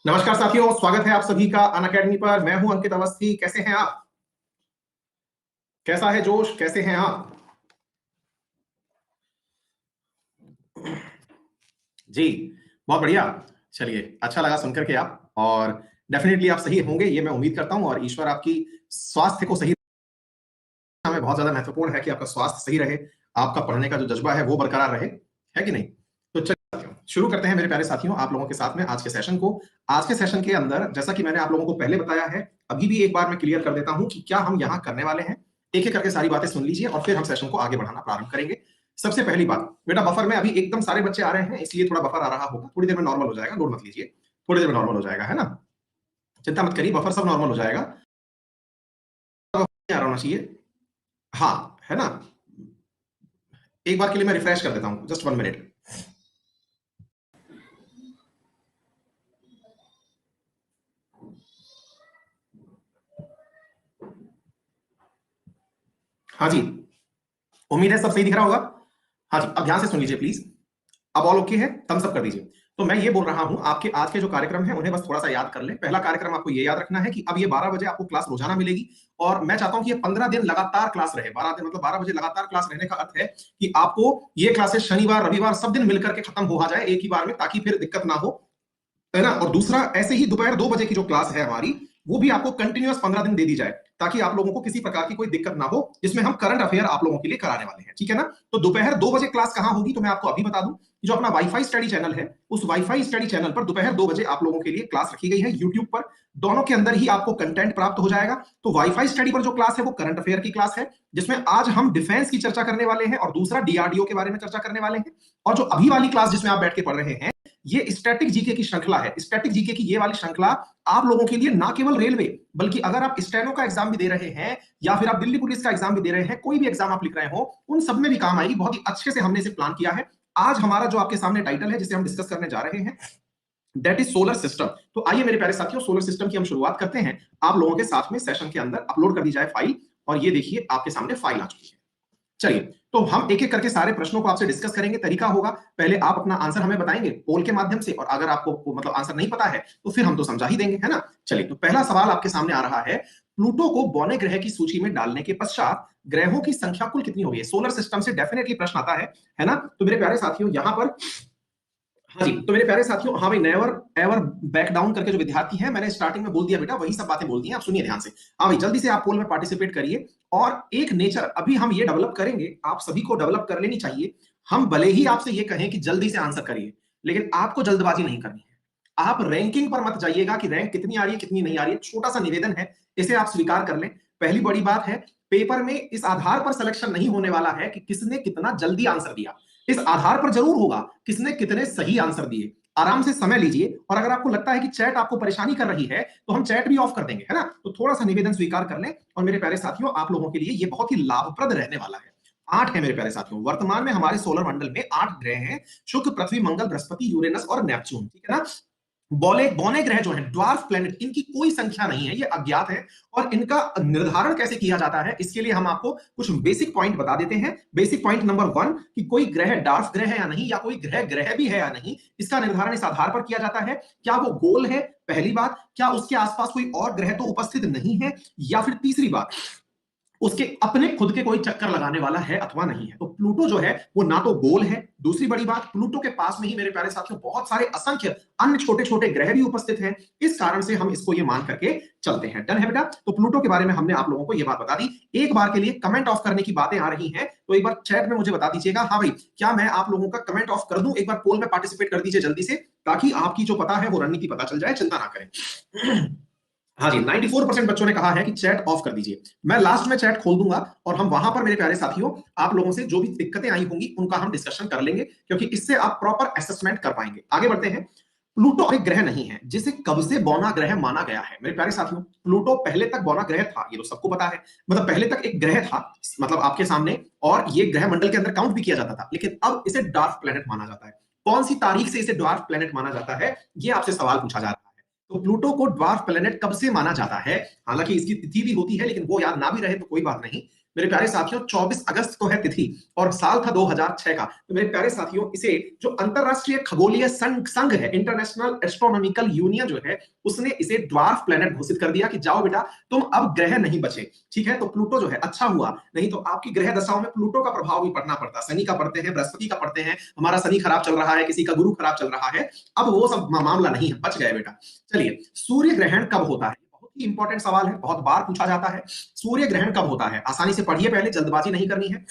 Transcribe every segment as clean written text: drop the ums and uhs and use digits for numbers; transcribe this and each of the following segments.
नमस्कार साथियों, स्वागत है आप सभी का अनअकैडमी पर। मैं हूं अंकित अवस्थी। कैसे हैं आप? कैसा है जोश? कैसे हैं आप? जी, बहुत बढ़िया। चलिए, अच्छा लगा सुनकर के आप, और डेफिनेटली आप सही होंगे ये मैं उम्मीद करता हूं, और ईश्वर आपकी स्वास्थ्य को सही हमें बहुत ज्यादा महत्वपूर्ण है कि आपका स्वास्थ्य सही रहे, आपका पढ़ने का जो जज्बा है वो बरकरार रहे, है कि नहीं? तो चलिए साथियों, शुरू करते हैं मेरे प्यारे साथियों आप लोगों के साथ में आज के सेशन को। आज के सेशन के अंदर, जैसा कि मैंने आप लोगों को पहले बताया है, अभी भी एक बार मैं क्लियर कर देता हूं कि क्या हम यहां करने वाले हैं। एक एक करके सारी बातें सुन लीजिए और फिर हम सेशन को आगे बढ़ाना प्रारंभ करेंगे। सबसे पहली बात, बेटा बफर में अभी एकदम सारे बच्चे आ रहे हैं, इसलिए थोड़ा बफर आ रहा होगा। थोड़ी देर में नॉर्मल हो जाएगा, लोड मत लीजिए। थोड़ी देर में नॉर्मल हो जाएगा, है ना? चिंता मत करिए, बफर सब नॉर्मल हो जाएगा। आ रहा होना चाहिए। हाँ, है ना? एक बार के लिए मैं रिफ्रेश कर देता हूं, जस्ट 1 मिनट। हाँ जी, उम्मीद है सब सही दिख रहा होगा। हाँ जी, अब ध्यान से सुन लीजिए प्लीज। अब ऑल ओके है? थम्स अप कर दीजिए। तो मैं ये बोल रहा हूं, आपके आज के जो कार्यक्रम है उन्हें बस थोड़ा सा याद कर लें। पहला कार्यक्रम आपको ये याद रखना है कि अब ये 12 बजे आपको क्लास रोजाना मिलेगी, और मैं चाहता हूं कि ये 15 दिन लगातार क्लास रहे। 12 दिन मतलब 12 बजे लगातार क्लास रहने का अर्थ है कि आपको ये क्लासेस शनिवार रविवार सब दिन मिलकर के खत्म हो जाए एक ही बार में, ताकि फिर दिक्कत ना हो, है ना? और दूसरा, ऐसे ही दोपहर 2 बजे की जो क्लास है हमारी, वो भी आपको कंटिन्यूअस 15 दिन दे दी जाए, ताकि आप लोगों को किसी प्रकार की कोई दिक्कत ना हो, जिसमें हम करंट अफेयर आप लोगों के लिए कराने वाले हैं, ठीक है ना? तो दोपहर 2 बजे क्लास कहां होगी, तो मैं आपको अभी बता दूं। जो अपना वाईफाई स्टडी चैनल है, उस वाईफाई स्टडी चैनल पर दोपहर 2 बजे आप लोगों के लिए क्लास रखी गई है यूट्यूब पर। दोनों के अंदर ही आपको कंटेंट प्राप्त हो जाएगा। तो वाईफाई स्टडी पर जो क्लास है वो करंट अफेयर की क्लास है, जिसमें आज हम डिफेंस की चर्चा करने वाले हैं, और दूसरा डीआरडीओ के बारे में चर्चा करने वाले हैं। और जो अभी वाली क्लास जिसमें आप बैठ के पढ़ रहे हैं, ये स्टैटिक जीके की श्रृंखला है। स्टैटिक जीके की ये वाली श्रृंखला आप लोगों के लिए ना केवल रेलवे, बल्कि अगर आप स्टेनो का एग्जाम भी दे रहे हैं, या फिर आप दिल्ली पुलिस का एग्जाम भी दे रहे हैं, कोई भी एग्जाम आप लिख रहे हो, उन सब में भी काम आएगी। बहुत ही अच्छे से हमने इसे प्लान किया है। आज हमारा जो आपके सामने टाइटल है जिसे हम डिस्कस करने जा रहे हैं, दैट इज सोलर सिस्टम। तो आइए मेरे प्यारे साथियों, सोलर सिस्टम की हम शुरुआत करते हैं। आप लोगों के साथ में सेशन के अंदर अपलोड कर दी जाए फाइल, और ये देखिए आपके सामने फाइल आ चुकी है। चलिए, तो हम एक एक करके सारे प्रश्नों को आपसे डिस्कस करेंगे। तरीका होगा, पहले आप अपना आंसर हमें बताएंगे पोल के माध्यम से, और अगर आपको मतलब आंसर नहीं पता है तो फिर हम तो समझा ही देंगे, है ना? चलिए, तो पहला सवाल आपके सामने आ रहा है। प्लूटो को बौने ग्रह की सूची में डालने के पश्चात ग्रहों की संख्या कुल कितनी होगी? सोलर सिस्टम से डेफिनेटली प्रश्न आता है ना? तो मेरे प्यारे साथियों यहां पर, हाँ जी, तो मेरे प्यारे साथियों, हाँ भाई, नेवर एवर बैक डाउन करके जो विद्यार्थी है, मैंने स्टार्टिंग में बोल दिया बेटा, वही सब बातें बोल दी हैं। आप सुनिए ध्यान से। हाँ भाई, जल्दी से आप पोल में पार्टिसिपेट करिए। और एक नेचर अभी हम ये डेवलप करेंगे, आप सभी को डेवलप कर लेनी चाहिए। हम भले ही आपसे ये कहें कि जल्दी से आंसर करिए, लेकिन आपको जल्दबाजी नहीं करनी है। आप रैंकिंग पर मत जाइएगा कि रैंक कितनी आ रही है कितनी नहीं आ रही है। छोटा सा निवेदन है, इसे आप स्वीकार कर लें। पहली बड़ी बात है, पेपर में इस आधार पर सिलेक्शन नहीं होने वाला है कि किसने कितना जल्दी आंसर दिया। इस आधार पर जरूर होगा किसने कितने सही आंसर दिए। आराम से समय लीजिए, और अगर आपको लगता है कि चैट आपको परेशानी कर रही है, तो हम चैट भी ऑफ कर देंगे, है ना? तो थोड़ा सा निवेदन स्वीकार कर लें। और मेरे प्यारे साथियों, आप लोगों के लिए ये बहुत ही लाभप्रद रहने वाला है। 8 है मेरे प्यारे साथियों। वर्तमान में हमारे सोलर मंडल में 8 ग्रह हैं: शुक्र, पृथ्वी, मंगल, बृहस्पति, यूरेनस और नेपच्यून, ठीक है ना? बौने बौने ग्रह जो हैं, ड्वार्फ प्लैनेट, इनकी कोई संख्या नहीं है, ये अज्ञात है। और इनका निर्धारण कैसे किया जाता है, इसके लिए हम आपको कुछ बेसिक पॉइंट बता देते हैं। बेसिक पॉइंट नंबर 1, कि कोई ग्रह डार्फ ग्रह है या नहीं, या कोई ग्रह ग्रह भी है या नहीं, इसका निर्धारण इस आधार पर किया जाता है: क्या वो गोल है, पहली बात; क्या उसके आसपास कोई और ग्रह तो उपस्थित नहीं है; या फिर तीसरी बात, उसके अपने खुद के कोई चक्कर लगाने वाला है अथवा नहीं है। तो प्लूटो जो है वो ना तो गोल है। दूसरी बड़ी बात, प्लूटो के पास में ही मेरे प्यारे साथियों बहुत सारे असंख्य अन्य छोटे छोटे ग्रह भी उपस्थित हैं। इस कारण से हम इसको ये मान करके चलते हैं। डन है बेटा? तो प्लूटो के बारे में हमने आप लोगों को ये बात बता दी। एक बार के लिए कमेंट ऑफ करने की बातें आ रही हैं, तो एक बार चैट में मुझे बता दीजिएगा। हाँ भाई, क्या मैं आप लोगों का कमेंट ऑफ कर दूं? एक बार पोल में पार्टिसिपेट कर दीजिए जल्दी से, ताकि आपकी जो पता है वो रणनीति पता चल जाए। चिंता ना करें। हाँ जी, 94% बच्चों ने कहा है कि चैट ऑफ कर दीजिए। मैं लास्ट में चैट खोल दूंगा, और हम वहां पर मेरे प्यारे साथियों आप लोगों से जो भी दिक्कतें आई होंगी उनका हम डिस्कशन कर लेंगे, क्योंकि इससे आप प्रॉपर असेसमेंट कर पाएंगे। आगे बढ़ते हैं। प्लूटो एक ग्रह नहीं है जिसे कब से बौना ग्रह माना गया है। मेरे प्यारे साथियों, प्लूटो पहले तक बौना ग्रह था, ये तो सबको पता है। मतलब पहले तक एक ग्रह था, मतलब आपके सामने, और ये ग्रह मंडल के अंदर काउंट भी किया जाता था, लेकिन अब इसे डार्क प्लेनेट माना जाता है। कौन सी तारीख से इसे डार्क प्लेनेट माना जाता है, ये आपसे सवाल पूछा जा रहा है। तो प्लूटो को ड्वार्फ प्लेनेट कब से माना जाता है? हालांकि इसकी तिथि भी होती है, लेकिन वो याद ना भी रहे तो कोई बात नहीं। मेरे प्यारे साथियों 24 अगस्त को है तिथि और साल था 2006 का। तो मेरे प्यारे साथियों इसे जो अंतरराष्ट्रीय खगोलीय संघ है, इंटरनेशनल एस्ट्रोनॉमिकल यूनियन जो है, उसने इसे ड्वार्फ प्लेनेट घोषित कर दिया कि जाओ बेटा तुम अब ग्रह नहीं बचे। ठीक है, तो प्लूटो जो है अच्छा हुआ, नहीं तो आपकी ग्रह दशाओं में प्लूटो का प्रभाव भी पड़ना पड़ता। शनि का पढ़ते हैं, बृहस्पति का पढ़ते हैं, हमारा शनि खराब चल रहा है, किसी का गुरु खराब चल रहा है, अब वो सब मामला नहीं है, बच गए बेटा। चलिए, सूर्य ग्रहण कब होता है? बहुत ही इंपॉर्टेंट सवाल है, बहुत बार पूछा जाता है। सूर्य ग्रहण कब होता है? आसानी से पढ़िए, पहले जल्दबाजी नहीं करनी है।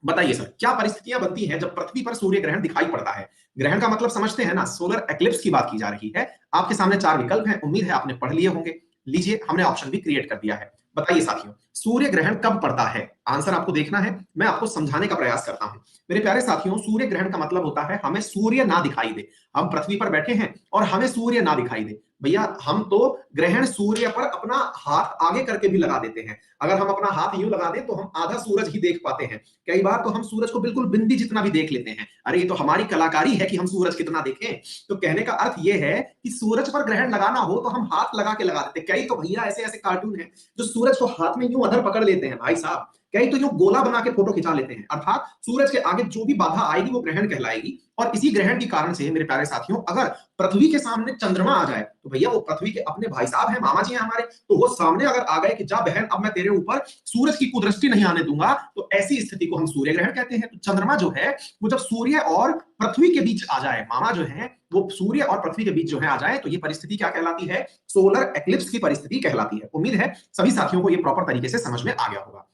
बताइए सर, क्या परिस्थितियां बनती हैं जब पृथ्वी पर सूर्य ग्रहण दिखाई पड़ता है? ग्रहण का मतलब समझते हैं ना, सोलर एक्लिप्स की बात की जा रही है। आपके सामने 4 विकल्प हैं, उम्मीद है आपने पढ़ लिए होंगे। लीजिए, हमने ऑप्शन भी क्रिएट कर दिया है। बताइए साथियों, सूर्य ग्रहण कब पड़ता है? आंसर आपको देखना है, मैं आपको समझाने का प्रयास करता हूं। मेरे प्यारे साथियों, सूर्य ग्रहण का मतलब होता है हमें सूर्य ना दिखाई दे। हम पृथ्वी पर बैठे हैं और हमें सूर्य ना दिखाई दे। भैया हम तो ग्रहण सूर्य पर अपना हाथ आगे करके भी लगा देते हैं। अगर हम अपना हाथ यूं लगा दें तो हम आधा सूरज ही देख पाते हैं। कई बार तो हम सूरज को बिल्कुल बिंदी जितना भी देख लेते हैं। अरे ये तो हमारी कलाकारी है कि हम सूरज कितना देखें। तो कहने का अर्थ ये है कि सूरज पर ग्रहण लगाना हो तो हम हाथ लगा के लगा देते। कई तो भैया ऐसे ऐसे कार्टून है जो सूरज को हाथ में यूं अधर पकड़ लेते हैं भाई साहब। कई तो यूं गोला बना के फोटो खिंचा लेते हैं। अर्थात सूरज के आगे जो भी बाधा आएगी वो ग्रहण कहलाएगी। और इसी ग्रहण के कारण से मेरे प्यारे साथियों, अगर पृथ्वी के सामने चंद्रमा आ जाए तो भैया वो पृथ्वी के अपने भाई साहब हैं, मामा जी हैं हमारे, तो वो सामने अगर आ गए कि जा बहन अब मैं तेरे ऊपर सूरज की कुदृष्टि नहीं आने दूंगा, तो ऐसी स्थिति को हम सूर्य ग्रहण कहते हैं। तो चंद्रमा जो है वो जब सूर्य और पृथ्वी के बीच आ जाए, मामा जो है वो सूर्य और पृथ्वी के बीच जो है आ जाए, तो ये परिस्थिति क्या कहलाती है? सोलर एक्लिप्स की परिस्थिति कहलाती है। उम्मीद है सभी साथियों को ये प्रॉपर तरीके से समझ में आ गया होगा।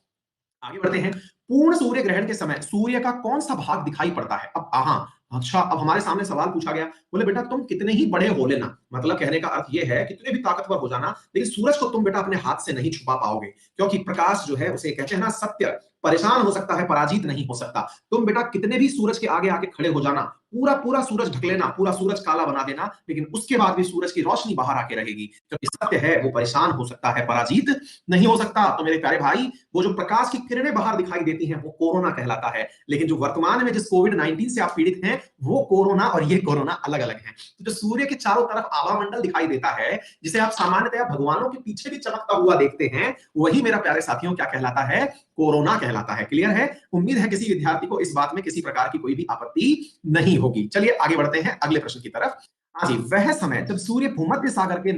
आगे बढ़ते हैं। पूर्ण सूर्य ग्रहण के समय सूर्य का कौन सा भाग दिखाई पड़ता है? अब अच्छा, अब हमारे सामने सवाल पूछा गया, बोले बेटा तुम कितने ही बड़े हो लेना, मतलब कहने का अर्थ यह है कितने भी ताकतवर हो जाना, लेकिन सूरज को तुम बेटा अपने हाथ से नहीं छुपा पाओगे, क्योंकि प्रकाश जो है उसे कहते हैं ना सत्य, परेशान हो सकता है, पराजित नहीं हो सकता। तुम बेटा कितने भी सूरज के आगे आके खड़े हो जाना, पूरा पूरा सूरज ढक लेना, पूरा सूरज काला बना देना, लेकिन उसके बाद भी सूरज की रोशनी बाहर आके रहेगी, क्योंकि सत्य है वो परेशान हो सकता है, पराजित नहीं हो सकता। तो मेरे प्यारे भाई, वो जो प्रकाश की किरणें बाहर दिखाई देती हैं वो कोरोना कहलाता है, लेकिन जो वर्तमान में जिस कोविड-19 से आप पीड़ित हैं वो कोरोना और ये कोरोना अलग अलग है। तो जो सूर्य के चारों तरफ आभा मंडल दिखाई देता है, जिसे आप सामान्यतः भगवानों के पीछे भी चमकता हुआ देखते हैं, वही मेरा प्यारे साथियों क्या कहलाता है? कोरोना कहलाता है। क्लियर है? उम्मीद है किसी विद्यार्थी को इस बात में किसी प्रकार की कोई भी आपत्ति नहीं होगी। चलिए आगे बढ़ते हैं अगले प्रश्न की तरफ। हाँ जी, वह समय जब सूर्य भूमध्य सागर के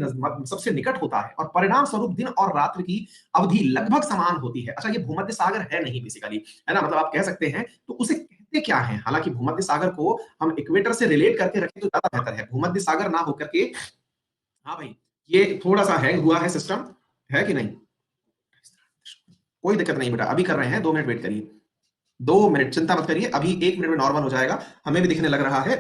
सबसे निकट होता है और परिणाम स्वरूप दिन और रात्रि की अवधि लगभग समान होती है। अच्छा, ये भूमध्य सागर है नहीं बेसिकली, है ना, मतलब आप कह सकते हैं, तो उसे कहते क्या है? हालांकि भूमध्य सागर को हम इक्वेटर से रिलेट करके रखें तो ज्यादा बेहतर है, भूमध्य सागर ना होकर के। हाँ भाई, ये थोड़ा सा हैंग हुआ है सिस्टम, है कि नहीं? कोई दिक्कत नहीं बेटा, अभी कर रहे हैं, 2 मिनट वेट करिए, 2 मिनट, चिंता मत करिए, अभी 1 मिनट में नॉर्मल हो जाएगा। हमें भी दिखने लग रहा है,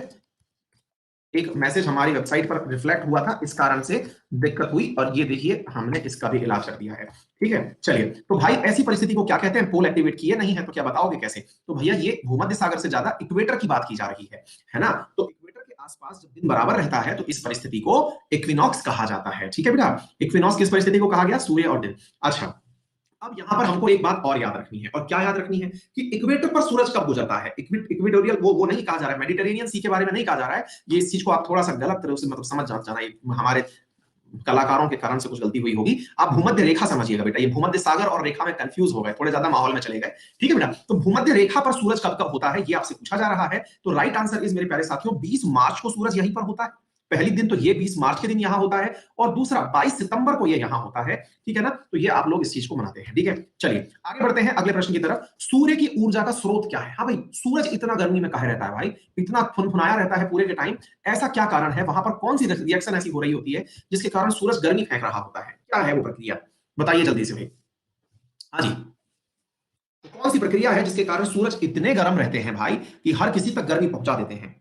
एक मैसेज हमारी वेबसाइट पर रिफ्लेक्ट हुआ था, इस कारण से दिक्कत हुई, और ये देखिए हमने इसका भी इलाज कर दिया है। ठीक है, चलिए, तो भाई ऐसी परिस्थिति को क्या कहते हैं? पोल एक्टिवेट किए नहीं है तो क्या बताओगे कैसे? तो भैया ये भूमध्य सागर से ज्यादा इक्वेटर की बात की जा रही है ना? तो इक्वेटर के आसपास जब दिन बराबर रहता है तो इस परिस्थिति को इक्विनॉक्स कहा जाता है। ठीक है बेटा, इक्विनॉक्स किस परिस्थिति को कहा गया? सूर्य और दिन। अच्छा, अब यहां पर हमको एक बात और याद रखनी है, और क्या याद रखनी है कि इक्वेटर पर सूरज कब गुजरता है? इक्वेटोरियल वो नहीं कहा जा रहा है, मेडिटेरेनियन सी के बारे में नहीं कहा जा रहा है। ये इस चीज को आप थोड़ा सा गलत तरह से मतलब समझ जाना, ये हमारे कलाकारों के कारण से कुछ गलती हुई होगी। आप भूमध्य रेखा समझिएगा बेटा, ये भूमध्य सागर और रेखा में कंफ्यूज हो गए, थोड़े ज्यादा माहौल में चले गए। ठीक है बेटा, तो भूमध्य रेखा पर सूरज कब कब होता है ये आपसे पूछा जा रहा है। तो राइट आंसर इज मेरे प्यारे साथियों 20 मार्च को सूरज यहीं पर होता है। पहली दिन तो ये 20 मार्च के दिन यहां होता है, और दूसरा 22 सितंबर को ये यहां होता है। ठीक है ना, तो ये आप लोग इस चीज को मनाते हैं। ठीक है, चलिए आगे बढ़ते हैं अगले प्रश्न की तरफ। सूर्य की ऊर्जा का स्रोत क्या है? हाँ भाई, सूरज इतना गर्मी में काहे रहता है भाई, इतना फुनफुनाया रहता है पूरे के टाइम, ऐसा क्या कारण है? वहां पर कौन सी रिएक्शन ऐसी हो रही होती है जिसके कारण सूरज गर्मी फेंक रहा होता है? क्या है वो प्रक्रिया? बताइए जल्दी से भाई। हाँ जी, तो कौन सी प्रक्रिया है जिसके कारण सूरज इतने गर्म रहते हैं भाई कि हर किसी तक गर्मी पहुंचा देते हैं?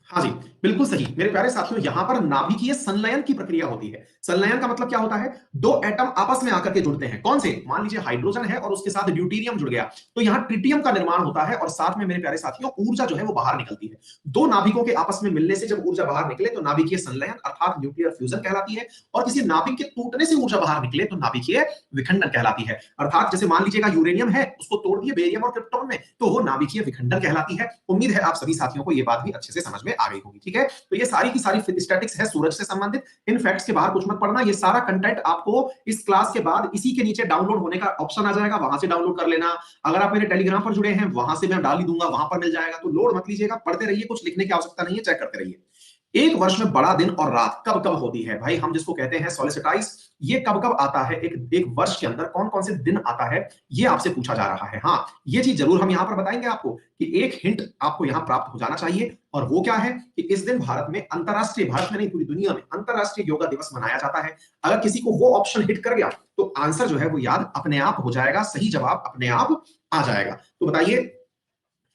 हाँ जी, बिल्कुल सही मेरे प्यारे साथियों, यहां पर नाभिकीय संलयन की प्रक्रिया होती है। संलयन का मतलब क्या होता है? 2 एटम आपस में आकर के जुड़ते हैं। कौन से? मान लीजिए हाइड्रोजन है और उसके साथ ड्यूटेरियम जुड़ गया, तो यहां ट्रिटियम का निर्माण होता है, और साथ में मेरे प्यारे साथियों ऊर्जा जो है वो बाहर निकलती है। 2 नाभिकों के आपस में मिलने से जब ऊर्जा बाहर निकले तो नाभिकीय संलयन अर्थात न्यूक्लियर फ्यूजन कहलाती है, और किसी नाभिक के टूटने से ऊर्जा बाहर निकले तो नाभिकीय विखंडन कहलाती है। अर्थात जैसे मान लीजिएगा यूरेनियम है, उसको तोड़ दिए बेरियम और क्रिप्टॉन में, तो वो नाभिकीय विखंडन कहलाती है। उम्मीद है आप सभी साथियों को ये बात भी अच्छे से समझ में आ गई होगी। ठीक है, तो ये सारी की सारी स्टैटिक्स है सूरज से संबंधित। इन फैक्ट्स के बाहर कुछ मत पढ़ना, ये सारा कंटेंट आपको इस क्लास के बाद इसी के नीचे डाउनलोड होने का ऑप्शन आ जाएगा, वहां से डाउनलोड कर लेना। अगर आप मेरे टेलीग्राम पर जुड़े हैं, वहां से मैं डाल ही दूंगा, वहां पर मिल जाएगा। तो लोड मत लीजिएगा, पढ़ते रहिए, कुछ लिखने की आवश्यकता नहीं है, चेक करते रहिए। एक वर्ष में बड़ा दिन और रात कब कब होती है भाई, हम जिसको कहते हैं सोलिसिटाइस, ये कब कब आता है, एक वर्ष के अंदर कौन कौन से दिन आता है, ये आपसे पूछा जा रहा है। हाँ, ये चीज जरूर हम यहां पर बताएंगे आपको कि एक हिंट आपको यहां प्राप्त हो जाना चाहिए, और वो क्या है कि इस दिन भारत में अंतरराष्ट्रीय, भारत में नहीं पूरी दुनिया में अंतरराष्ट्रीय योगा दिवस मनाया जाता है। अगर किसी को वो ऑप्शन हिट कर गया तो आंसर जो है वो याद अपने आप हो जाएगा, सही जवाब अपने आप आ जाएगा। तो बताइए,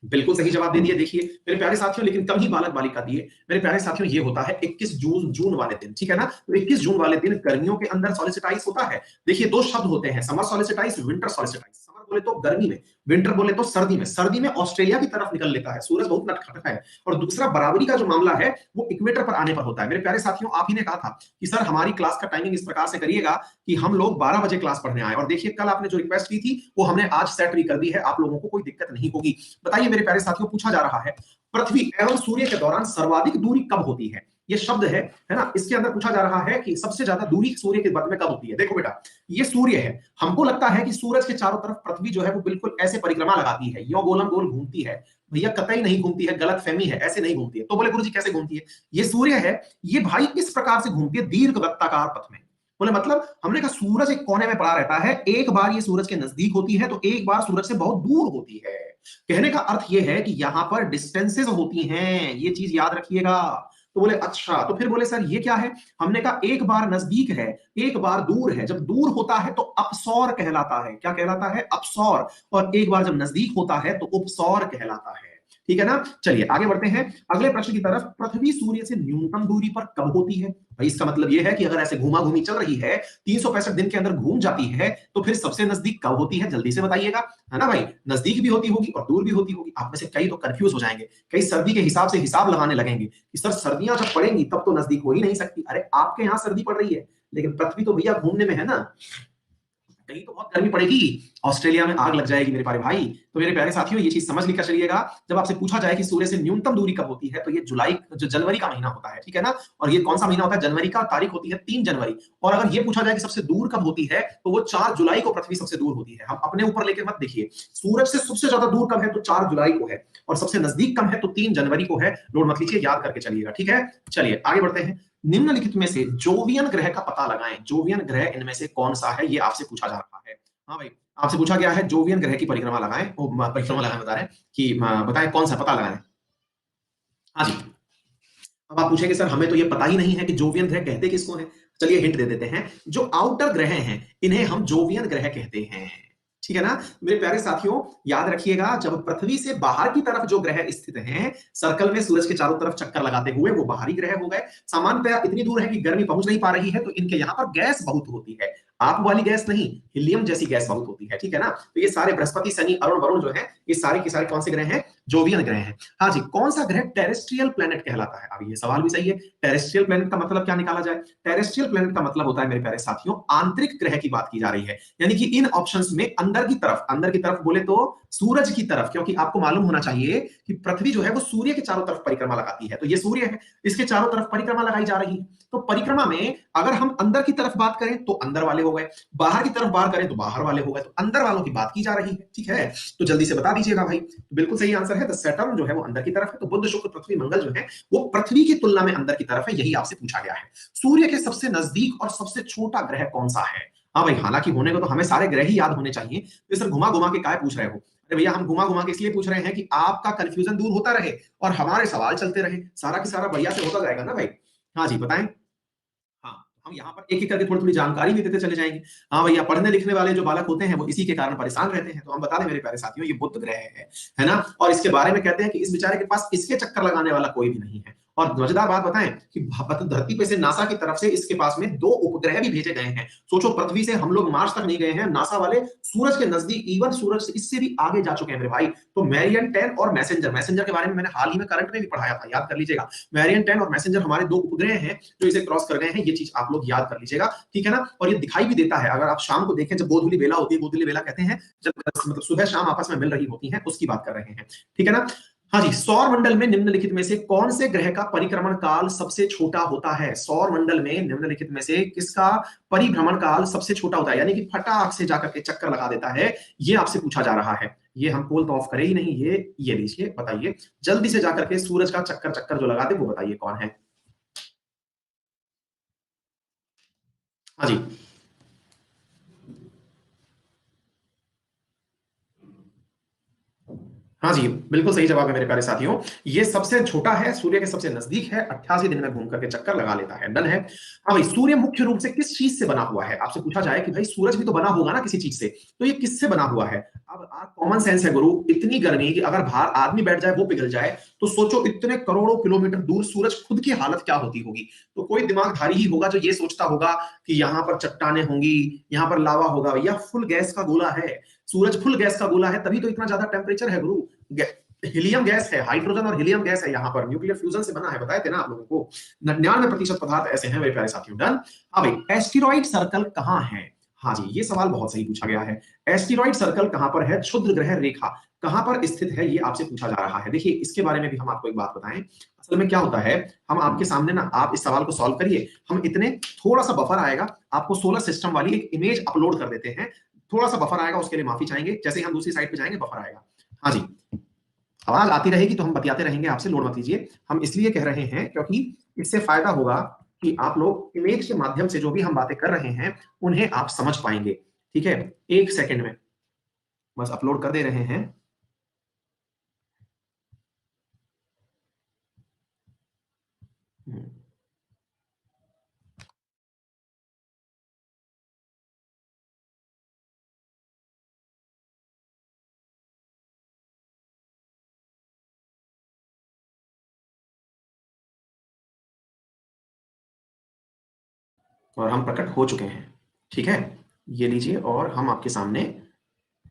बिल्कुल सही जवाब दे दिए। देखिए मेरे प्यारे साथियों, लेकिन कम ही बालक बालिका दिए। मेरे प्यारे साथियों, ये होता है 21 जून वाले दिन, ठीक है ना। तो 21 जून वाले दिन गर्मियों के अंदर सोलिसिटाइस होता है। देखिए दो शब्द होते हैं, समर सोलिसिटाइस, विंटर सोलिसिटाइस। समर बोले तो गर्मी में, विंटर बोले तो सर्दी में। सर्दी में ऑस्ट्रेलिया की तरफ निकल लेता है सूरज, बहुत नटखट है। और दूसरा बराबरी का जो मामला है वो इक्वेटर पर आने पर होता है। मेरे प्यारे साथियों, आप ही ने कहा था कि सर हमारी क्लास का टाइमिंग इस प्रकार से करिएगा कि हम लोग 12 बजे क्लास पढ़ने आए, और देखिए कल आपने जो रिक्वेस्ट की थी वो हमने आज सेट भी कर दी है, आप लोगों को कोई दिक्कत नहीं होगी। बताइए मेरे प्यारे साथियों, पूछा जा रहा है पृथ्वी एवं सूर्य के दौरान सर्वाधिक दूरी कब होती है। ये शब्द है ना, इसके अंदर पूछा जा रहा है कि सबसे ज्यादा दूरी सूर्य के मध्य में कब होती है। देखो बेटा, ये सूर्य है, हमको लगता है कि सूरज के चारों तरफ पृथ्वी जो है वो बिल्कुल ऐसे परिक्रमा लगाती है, यो गोलम गोल घूमती है। भैया कतई नहीं घूमती है, गलत फहमी है, ऐसे नहीं घूमती है। तो बोले गुरुजी कैसे घूमती है? ये सूर्य है, ये भाई इस प्रकार से घूमती है, दीर्घ वृत्ताकार पथ में। बोले मतलब, हमने कहा सूरज एक कोने में पड़ा रहता है, एक बार ये सूरज के नजदीक होती है तो एक बार सूरज से बहुत दूर होती है। कहने का अर्थ यह है कि यहां पर डिस्टेंसेस होती हैं, ये चीज याद रखिएगा। तो बोले अच्छा, तो फिर बोले सर ये क्या है? हमने कहा एक बार नजदीक है, एक बार दूर है। जब दूर होता है तो अपसौर कहलाता है। क्या कहलाता है? अपसौर। और एक बार जब नजदीक होता है तो उपसौर कहलाता है। ठीक है ना। चलिए आगे बढ़ते हैं अगले प्रश्न की तरफ। पृथ्वी सूर्य से न्यूनतम दूरी पर कब होती है? भाई इसका मतलब यह है कि अगर ऐसे घुमा घूमी चल रही है, 365 दिन के अंदर घूम जाती है, तो फिर सबसे नजदीक कब होती है? जल्दी से बताइएगा, है ना भाई। नजदीक भी होती होगी और दूर भी होती होगी। आप में से कई तो कंफ्यूज हो जाएंगे, कई सर्दी के हिसाब से हिसाब लगाने लगेंगे कि सर सर्दियां जब पड़ेंगी तब तो नजदीक हो ही नहीं सकती। अरे आपके यहाँ सर्दी पड़ रही है, लेकिन पृथ्वी तो भैया घूमने में है ना, कहीं तो बहुत गर्मी पड़ेगी, ऑस्ट्रेलिया में आग लग जाएगी मेरे प्यारे भाई। तो मेरे प्यारे साथियों, ये चीज समझ लिखा चलिएगा। जब आपसे पूछा जाए कि सूर्य से न्यूनतम दूरी कब होती है, तो ये जनवरी का महीना होता है, ठीक है ना। और ये कौन सा महीना होता है? जनवरी का। तारीख होती है 3 जनवरी। और अगर ये पूछा जाए कि सबसे दूर कब होती है, तो वो 4 जुलाई को पृथ्वी सबसे दूर होती है। हम अपने ऊपर लेकर मत देखिए, सूरज से सबसे ज्यादा दूर कब है? तो 4 जुलाई को है। और सबसे नजदीक कब है? तो 3 जनवरी को है। लोड मत लीजिए, याद करके चलिएगा, ठीक है। चलिए आगे बढ़ते हैं। निम्नलिखित में से जोवियन ग्रह का पता लगाएं। जोवियन ग्रह इनमें से कौन सा है? ये आपसे पूछा जा रहा है। हाँ भाई, आपसे पूछा गया है जोवियन ग्रह की परिक्रमा लगाएं, परिक्रमा लगाएं, बता रहे हैं कि बताएं कौन सा, पता लगाएं। हाँ जी। अब आप पूछेंगे सर हमें तो ये पता ही नहीं है कि जोवियन ग्रह कहते किसको है। चलिए हिंट दे देते हैं, जो आउटर ग्रह हैं इन्हें हम जोवियन ग्रह कहते हैं, ठीक है ना। मेरे प्यारे साथियों याद रखिएगा, जब पृथ्वी से बाहर की तरफ जो ग्रह स्थित हैं सर्कल में सूरज के चारों तरफ चक्कर लगाते हुए, वो बाहरी ग्रह हो गए। सामान्यतः इतनी दूर है कि गर्मी पहुंच नहीं पा रही है, तो इनके यहां पर गैस बहुत होती है। आप वाली गैस नहीं, हीलियम जैसी गैस बहुत होती है, ठीक है ना। तो ये सारे बृहस्पति, शनि, अरुण, वरुण जो है, ये सारे के सारे कौन से ग्रह हैं? जोवियन ग्रह हैं। हाँ जी। कौन सा ग्रह टेरेस्ट्रियल प्लेनेट कहलाता है? अब ये सवाल भी सही है। टेरेस्ट्रियल प्लेनेट का मतलब क्या निकाला जाए? टेरेस्ट्रियल प्लेनेट का मतलब होता है मेरे प्यारे साथियों, आंतरिक ग्रह की बात की जा रही है। यानी कि इन ऑप्शंस में अंदर की तरफ बोले तो सूरज की तरफ, क्योंकि आपको मालूम होना चाहिए कि पृथ्वी जो है वो सूर्य के चारों तरफ परिक्रमा लगाती है। तो ये सूर्य है, इसके चारों तरफ परिक्रमा लगाई जा रही है। तो परिक्रमा में अगर हम अंदर की तरफ बात करें तो अंदर वाले हो गए, बाहर की तरफ बात करें तो बाहर वाले हो गए। तो अंदर वालों की बात की जा रही है, ठीक है। तो जल्दी से बता दीजिएगा भाई। तो बिल्कुल सही आंसर है, द सैटर्न जो है वो अंदर की तरफ है। तो बुध, शुक्र, पृथ्वी, मंगल जो है वो पृथ्वी की तुलना में अंदर की तरफ है, यही आपसे पूछा गया है। सूर्य के सबसे नजदीक और सबसे छोटा ग्रह कौन सा है? हाँ भाई, हालांकि होने को तो हमें सारे ग्रह ही याद होने चाहिए, तो सर घुमा घुमा के काय पूछ रहे हो? अरे भैया, हम घुमा घुमा के इसलिए पूछ रहे हैं कि आपका कंफ्यूजन दूर होता रहे और हमारे सवाल चलते रहे, सारा की सारा बढ़िया से होता जाएगा ना भाई। हाँ जी बताएं। हाँ, हम यहाँ पर एक एक करके थोड़ी थोड़ी जानकारी भी देते चले जाएंगे। हाँ भैया, पढ़ने लिखने वाले जो बालक होते हैं वो इसी के कारण परेशान रहते हैं। तो हम बता दें मेरे प्यारे साथियों, ये बुध ग्रह है ना। और इसके बारे में कहते हैं कि इस बेचारे के पास इसके चक्कर लगाने वाला कोई भी नहीं है। और मजेदार बात बताएं कि धरती पे से नासा की तरफ से इसके पास में 2 उपग्रह भी भेजे गए हैं। सोचो, पृथ्वी से हम लोग मार्स तक नहीं गए हैं, नासा वाले सूरज के नजदीक, इवन सूरज से इससे भी आगे जा चुके हैं मेरे भाई। तो मैरियन 10 और मैसेंजर के बारे में मैंने हाल ही में करंट में भी पढ़ाया था, याद कर लीजिएगा। मैरियन 10 और मैसेंजर हमारे 2 उपग्रह हैं जो इसे क्रॉस कर गए हैं, ये चीज आप लोग याद कर लीजिएगा, ठीक है ना। और ये दिखाई भी देता है, अगर आप शाम को देखें, जब गोधूली बेला होती है, गोधूली बेला कहते हैं जब मतलब सुबह शाम आपस में मिल रही होती है, उसकी बात कर रहे हैं, ठीक है ना। हाँ जी, सौर मंडल में निम्नलिखित में से कौन से ग्रह का परिक्रमण काल सबसे छोटा होता है? सौर मंडल में निम्नलिखित में से किसका परिभ्रमण काल सबसे छोटा होता है, यानी कि फटाक से जाकर के चक्कर लगा देता है, ये आपसे पूछा जा रहा है। ये हम पोल तो ऑफ करे ही नहीं, ये लीजिए, बताइए जल्दी से जाकर के सूरज का चक्कर चक्कर जो लगा दे वो बताइए कौन है। हाँ जी, हाँ जी, बिल्कुल सही जवाब है मेरे प्यारे साथियों। ये सबसे छोटा है, सूर्य के सबसे नजदीक है, 88 दिन में घूम करके चक्कर लगा लेता है। डन है। हाँ भाई, सूर्य मुख्य रूप से किस चीज से बना हुआ है? आपसे पूछा जाए कि भाई सूरज भी तो बना होगा ना किसी चीज से, तो ये किससे बना हुआ है? अब कॉमन सेंस है गुरु, इतनी गर्मी कि अगर बाहर आदमी बैठ जाए वो पिघल जाए, तो सोचो इतने करोड़ों किलोमीटर दूर सूरज खुद की हालत क्या होती होगी। तो कोई दिमागधारी ही होगा जो ये सोचता होगा कि यहाँ पर चट्टाने होंगी, यहाँ पर लावा होगा। भैया फुल गैस का गोला है, सूरज फुल गैस का गोला है, तभी तो इतना ज्यादा टेम्परेचर है गुरु। हीलियम गैस है, हाइड्रोजन और हीलियम गैस है, यहाँ पर न्यूक्लियर फ्यूजन से बना है, बताए थे ना आप लोगों को। 99% पदार्थ ऐसे हैं मेरे प्यारे साथियों। डन। हाँ भाई, एस्टेरॉइड सर्कल कहाँ है? हाँ जी, ये सवाल बहुत सही पूछा गया है। एस्टेरॉइड सर्कल कहाँ पर है? क्षुद्र ग्रह रेखा कहाँ पर स्थित है, ये आपसे पूछा जा रहा है। देखिए, इसके बारे में भी हम आपको एक बात बताएं। असल में क्या होता है, हम आपके सामने ना, आप इस सवाल को सॉल्व करिए, हम इतने थोड़ा सा बफर आएगा, आपको सोलर सिस्टम वाली एक इमेज अपलोड कर देते हैं। थोड़ा सा बफर आएगा, उसके लिए माफी चाहेंगे। जैसे ही हम दूसरी साइड पे जाएंगे बफर आएगा। हाँ जी, आवाज आती रहेगी तो हम बतियाते रहेंगे आपसे, लोड मत लीजिए। हम इसलिए कह रहे हैं क्योंकि इससे फायदा होगा कि आप लोग इमेज के माध्यम से जो भी हम बातें कर रहे हैं उन्हें आप समझ पाएंगे। ठीक है, एक सेकंड में बस अपलोड कर दे रहे हैं। और हम प्रकट हो चुके हैं। ठीक है, ये लीजिए, और हम आपके सामने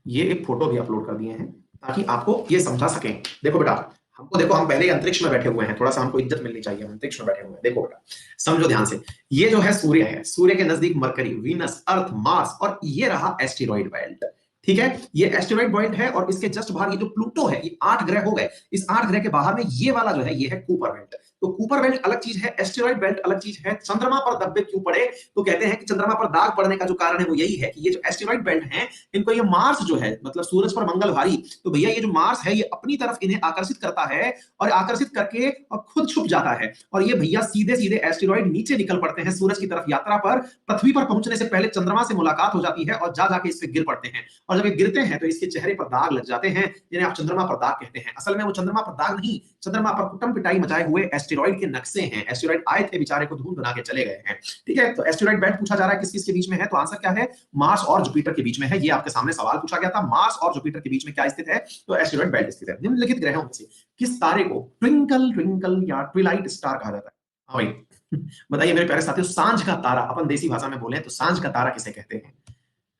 ये एक फोटो भी अपलोड कर दिए हैं ताकि आपको ये समझा सकें। देखो बेटा, हमको देखो, हम पहले ही अंतरिक्ष में बैठे हुए हैं, थोड़ा सा हमको इज्जत मिलनी चाहिए, हम अंतरिक्ष में बैठे हुए हैं। देखो बेटा, समझो ध्यान से, ये जो है सूर्य है, सूर्य के नजदीक मरकरी, वीनस, अर्थ, मार्स, और ये रहा एस्टेरॉइड बेल्ट। ठीक है, ये एस्टेरॉइड बेल्ट है, और इसके जस्ट बाहर ये जो प्लूटो है, ये 8 ग्रह हो गए। इस 8 ग्रह के बाहर में ये वाला जो है, ये है कूपर बेल्ट। तो कूपर बेल्ट अलग चीज है, एस्टेरॉइड बेल्ट अलग चीज है। चंद्रमा पर धब्बे क्यों पड़े? तो कहते हैं कि चंद्रमा पर दाग पड़ने का जो कारण है वो यही है कि ये जो एस्टेरॉइड बेल्ट है, इनको ये मार्स जो है, मतलब सूरज पर मंगल भारी, तो भैया ये जो मार्स है ये अपनी तरफ इन्हें आकर्षित करता है, और आकर्षित करके और खुद छुप जाता है, और ये भैया सीधे सीधे एस्टेरॉइड नीचे निकल पड़ते हैं सूरज की तरफ यात्रा पर। पृथ्वी पर पहुंचने से पहले चंद्रमा से मुलाकात हो जाती है और जा जाके इस पे गिर पड़ते हैं, और जब ये गिरते हैं तो इसके चेहरे पर दाग लग जाते हैं, जिन्हें आप चंद्रमा पर दाग कहते हैं। असल में वो चंद्रमा पर दाग नहीं, चंद्रमा पर कुटम पिटाई मचाए हुए एस्टेरॉइड के नक्शे हैं। एस्टेरॉइड आए थे बेचारे को धूल बना के चले गए हैं। ठीक है, तो एस्टेरॉइड बेल्ट पूछा जा रहा है किस किस के बीच में है, तो आंसर क्या है? मार्स और जुपिटर के बीच में है। ये आपके सामने सवाल पूछा गया था, मार्स और जुपिटर के बीच में क्या स्थित है, तो एस्टेरॉइड बेल्ट स्थित है। निम्नलिखित ग्रहों में से किस तारे को ट्विंकल ट्विंकल या ट्विलाइट स्टार कहा जाता है? हाँ भाई, बताइए मेरे प्यारे साथियों, सांझ का तारा, अपन देसी भाषा में बोले तो सांझ का तारा किसे कहते हैं?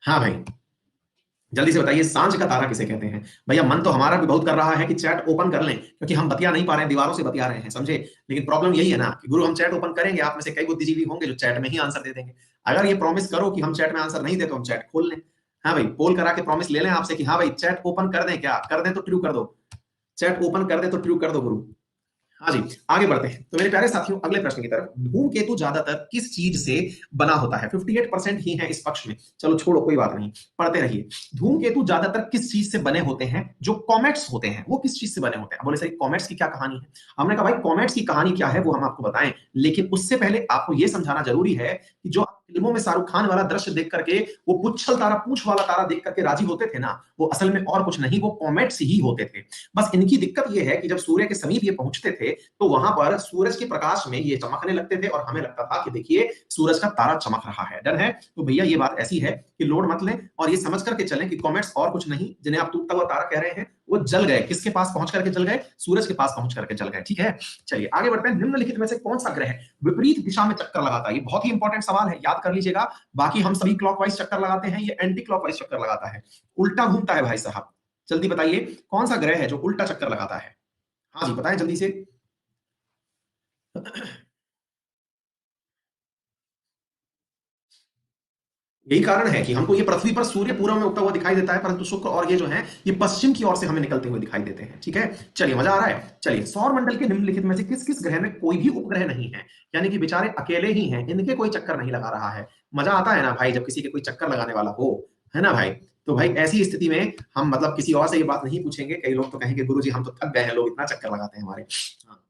हाँ भाई, जल्दी से बताइए, सांझ का तारा किसे कहते हैं? भैया मन तो हमारा भी बहुत कर रहा है कि चैट ओपन कर लें, क्योंकि हम बतिया नहीं पा रहे हैं, दीवारों से बतिया रहे हैं, समझे। लेकिन प्रॉब्लम यही है ना कि गुरु, हम चैट ओपन करेंगे, आप में से कई बुद्धिजीवी होंगे जो चैट में ही आंसर दे देंगे। अगर ये प्रॉमिस करो कि हम चैट में आंसर नहीं दे तो हम चैट खोल लें। हाँ भाई, पोल करा के प्रॉमिस ले लें आपसे कि हाँ भाई चैट ओपन कर दें, क्या कर दें तो ट्रू कर दो, चैट ओपन कर दे तो ट्रू कर दो गुरु। हाँ जी, आगे बढ़ते हैं तो मेरे प्यारे साथियों अगले प्रश्न की तरफ। धूमकेतु ज्यादातर किस चीज से बना होता है? 58% ही है इस पक्ष में, चलो छोड़ो कोई बात नहीं, पढ़ते रहिए। धूमकेतु ज्यादातर किस चीज से बने होते हैं? जो कॉमेट्स होते हैं वो किस चीज से बने होते हैं? बोले सर कॉमेट्स की क्या कहानी है? हमने कहा भाई कॉमेट्स की कहानी क्या है वो हम आपको बताएं, लेकिन उससे पहले आपको यह समझाना जरूरी है कि जो फिल्मों में शाहरुख खान वाला दृश्य देख करके, वो पुच्छल तारा, पूंछ वाला तारा देख करके राजी होते थे ना, वो असल में और कुछ नहीं, वो कॉमेट्स ही होते थे। बस इनकी दिक्कत यह है कि जब सूर्य के समीप ये पहुंचते थे तो वहां पर सूरज के प्रकाश में ये चमकने लगते थे, और हमें लगता था कि देखिए सूरज का तारा चमक रहा है। डर है? तो भैया ये बात ऐसी है कि लोड मत लें, और ये समझ करके चलें कि कॉमेट्स और कुछ नहीं, जिन्हें आप टूटता हुआ तारा कह रहे हैं, वो जल गए। किसके पास पहुंच करके जल गए? सूरज के पास पहुंच करके जल गए। ठीक है, चलिए आगे बढ़ते हैं। निम्नलिखित में से कौन सा ग्रह विपरीत दिशा में चक्कर लगाता है? ये बहुत ही इंपॉर्टेंट सवाल है, याद कर लीजिएगा। बाकी हम सभी क्लॉकवाइज चक्कर लगाते हैं, ये एंटी क्लॉकवाइज चक्कर लगाता है, उल्टा घूमता है भाई साहब। जल्दी बताइए कौन सा ग्रह है जो उल्टा चक्कर लगाता है? हाँ जी, बताएं जल्दी से। यही कारण है कि हमको ये पृथ्वी पर सूर्य पूर्व में उगता हुआ दिखाई देता है, परंतु शुक्र और ये जो है ये पश्चिम की ओर से हमें निकलते हुए दिखाई देते हैं। ठीक है, चलिए मजा आ रहा है। चलिए, सौर मंडल के निम्नलिखित में से किस किस ग्रह में कोई भी उपग्रह नहीं है, यानी कि बेचारे अकेले ही हैं, इनके कोई चक्कर नहीं लगा रहा है। मजा आता है ना भाई जब किसी के कोई चक्कर लगाने वाला हो, है ना भाई। तो भाई ऐसी स्थिति में हम मतलब किसी और से ये बात नहीं पूछेंगे। कई लोग तो कहेंगे गुरुजी हम तो थक गए हैं, लोग इतना चक्कर लगाते हैं हमारे। हाँ,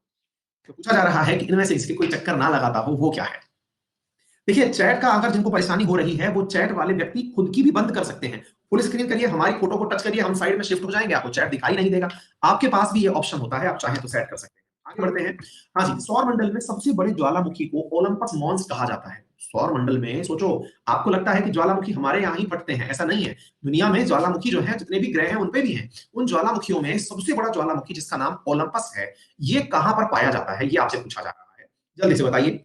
तो पूछा जा रहा है कि इनमें से इसके कोई चक्कर ना लगाता हो वो क्या है। देखिए, चैट का अगर जिनको परेशानी हो रही है वो चैट वाले व्यक्ति खुद की भी बंद कर सकते हैं। फुल स्क्रीन करिए, हमारी फोटो को टच करिए, हम साइड में शिफ्ट हो जाएंगे, आपको चैट दिखाई नहीं देगा। आपके पास भी ये ऑप्शन होता है, आप चाहें तो सेट कर सकते हैं। आगे बढ़ते हैं। हाँ जी, सौर मंडल में सबसे बड़े ज्वालामुखी को ओलंपस मॉन्स कहा जाता है। सौर मंडल में सोचो, आपको लगता है कि ज्वालामुखी हमारे यहाँ ही फटते हैं, ऐसा नहीं है। दुनिया में ज्वालामुखी जो है, जितने भी ग्रह हैं उनपे भी हैं। उन ज्वालामुखियों में सबसे बड़ा ज्वालामुखी जिसका नाम ओलंपस है, ये कहां पर पाया जाता है, ये आपसे पूछा जा रहा है। जल्दी से बताइए।